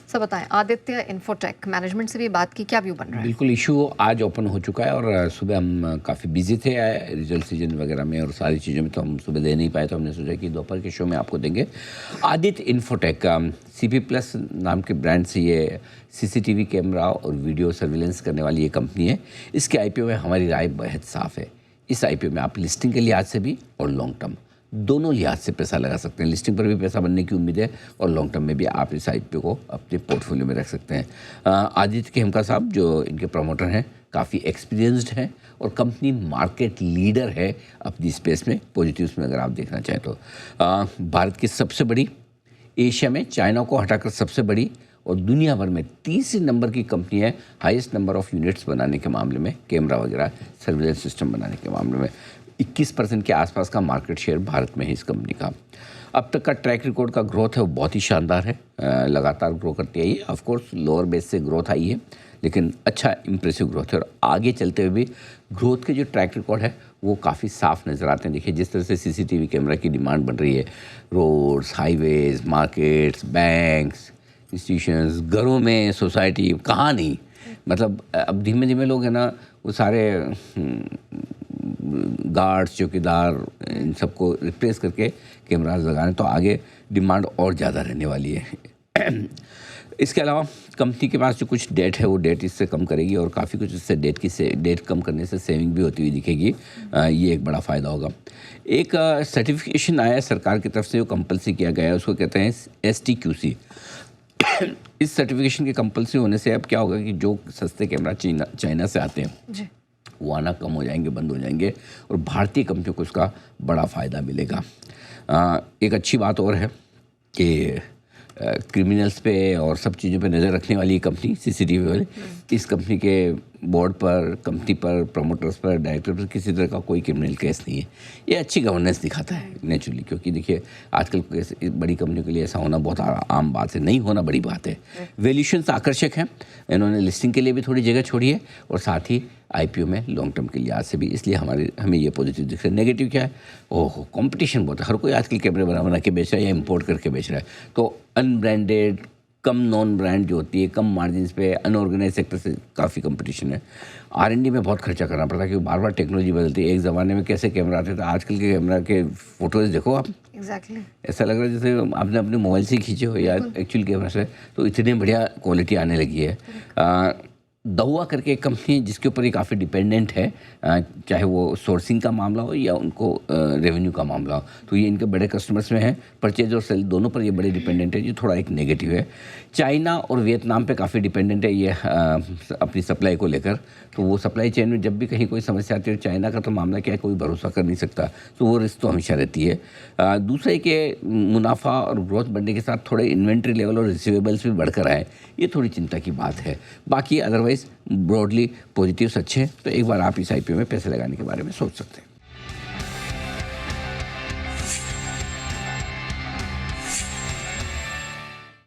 सब बताएं, Aditya infotech management से भी बात की, क्या व्यू बन रहा है? बिल्कुल, इशू आज ओपन हो चुका है और सुबह हम काफ़ी बिजी थे रिजल्ट सीजन वगैरह में और सारी चीज़ों में, तो हम सुबह दे नहीं पाए, तो हमने सोचा कि दोपहर के शो में आपको देंगे। आदित्य इन्फोटेक CP प्लस नाम के ब्रांड से ये CCTV कैमरा और वीडियो सर्विलेंस करने वाली ये कंपनी है। इसके IPO में हमारी राय बेहद साफ़ है। इस IPO में आप लिस्टिंग के लिहाज से भी और लॉन्ग टर्म दोनों लिहाज से पैसा लगा सकते हैं। लिस्टिंग पर भी पैसा बनने की उम्मीद है और लॉन्ग टर्म में भी आप इस IPO को अपने पोर्टफोलियो में रख सकते हैं। आदित्य खेमका साहब जो इनके प्रमोटर हैं काफ़ी एक्सपीरियंस्ड हैं और कंपनी मार्केट लीडर है अपनी स्पेस में, पॉजिटिव्स में अगर आप देखना चाहें तो। भारत की सबसे बड़ी, एशिया में चाइना को हटाकर सबसे बड़ी और दुनिया भर में तीसरे नंबर की कंपनी है हाईएस्ट नंबर ऑफ़ यूनिट्स बनाने के मामले में, कैमरा वगैरह सर्विलेंस सिस्टम बनाने के मामले में। 21% के आसपास का मार्केट शेयर भारत में है इस कंपनी का। अब तक का ट्रैक रिकॉर्ड का ग्रोथ है वो बहुत ही शानदार है, लगातार ग्रो करती आई है। ऑफ कोर्स लोअर बेस से ग्रोथ आई है, लेकिन अच्छा इंप्रेसिव ग्रोथ है और आगे चलते हुए भी ग्रोथ के जो ट्रैक रिकॉर्ड है वो काफ़ी साफ नज़र आते हैं। देखिए जिस तरह से CCTV कैमरा की डिमांड बढ़ रही है, roads, highways, markets, banks, institutions, घरों में, सोसाइटी, कहाँ नहीं, मतलब अब धीमे धीमे लोग है ना वो सारे गार्ड्स, चौकीदार, इन सबको रिप्लेस करके कैमराज लगाने, तो आगे डिमांड और ज़्यादा रहने वाली है। इसके अलावा कंपनी के पास जो कुछ डेट है वो डेट इससे कम करेगी और काफ़ी कुछ इससे डेट कम करने से सेविंग भी होती हुई दिखेगी। ये एक बड़ा फ़ायदा होगा। एक सर्टिफिकेशन आया है सरकार की तरफ से, वो कंपल्सरी किया गया है, उसको कहते हैं STQC। इस सर्टिफिकेशन के कंपल्सरी होने से अब क्या होगा कि जो सस्ते कैमरा चाइना से आते हैं जी, वो आना कम हो जाएंगे, बंद हो जाएंगे और भारतीय कंपनियों को उसका बड़ा फ़ायदा मिलेगा। एक अच्छी बात और है कि क्रिमिनल्स पे और सब चीज़ों पे नज़र रखने वाली ये कंपनी CCTV वाले, इस कंपनी के बोर्ड पर, कंपनी पर, प्रमोटर्स पर, डायरेक्टर पर किसी तरह का कोई क्रिमिनल केस नहीं है। ये अच्छी गवर्नेंस दिखाता है नेचुरली, क्योंकि देखिए आजकल बड़ी कंपनियों के लिए ऐसा होना बहुत आम बात है, नहीं होना बड़ी बात है। वैल्यूएशंस आकर्षक हैं, इन्होंने लिस्टिंग के लिए भी थोड़ी जगह छोड़ी है और साथ ही IPO में लॉन्ग टर्म के लिहाज से भी, इसलिए हमें ये पॉजिटिव दिख रहा है। नेगेटिव क्या है? ओहो, कंपटीशन बहुत है, हर कोई आजकल कैमरे बना के बेच रहा है या इम्पोर्ट करके बेच रहा है, तो अनब्रांडेड, कम नॉन ब्रांड जो होती है, कम मार्जिन्स पे, अनऑर्गेनाइज सेक्टर से काफ़ी कंपटीशन है। R&D में बहुत खर्चा करना पड़ता है क्योंकि बार बार टेक्नोलॉजी बदलती है। एक ज़माने में कैसे कैमरा आते थे, आजकल के कैमरा के फ़ोटोज़ देखो आप, एग्जैक्टली ऐसा लग रहा है जैसे आपने अपने मोबाइल से खींचे हो या एक्चुअल कैमरा से, तो इतनी बढ़िया क्वालिटी आने लगी है। दहुआ करके एक कंपनी है जिसके ऊपर ये काफ़ी डिपेंडेंट है, चाहे वो सोर्सिंग का मामला हो या उनको रेवेन्यू का मामला हो, तो ये इनके बड़े कस्टमर्स में है, परचेज और सेल दोनों पर ये बड़े डिपेंडेंट है, जो थोड़ा एक नेगेटिव है। चाइना और वियतनाम पे काफ़ी डिपेंडेंट है ये अपनी सप्लाई को लेकर, तो वो सप्लाई चेन में जब भी कहीं कोई समस्या आती है, चाइना का तो मामला क्या है, कोई भरोसा कर नहीं सकता, तो वो रिस्क तो हमेशा रहती है। दूसरा कि मुनाफा और ग्रोथ बढ़ने के साथ थोड़े इन्वेंट्री लेवल और रिसीवेबल्स भी बढ़कर आए, ये थोड़ी चिंता की बात है। बाकी अदरवाइज ब्रॉडली पॉजिटिव्स अच्छे हैं, तो एक बार आप इस IPO में पैसे लगाने के बारे में सोच सकते हैं।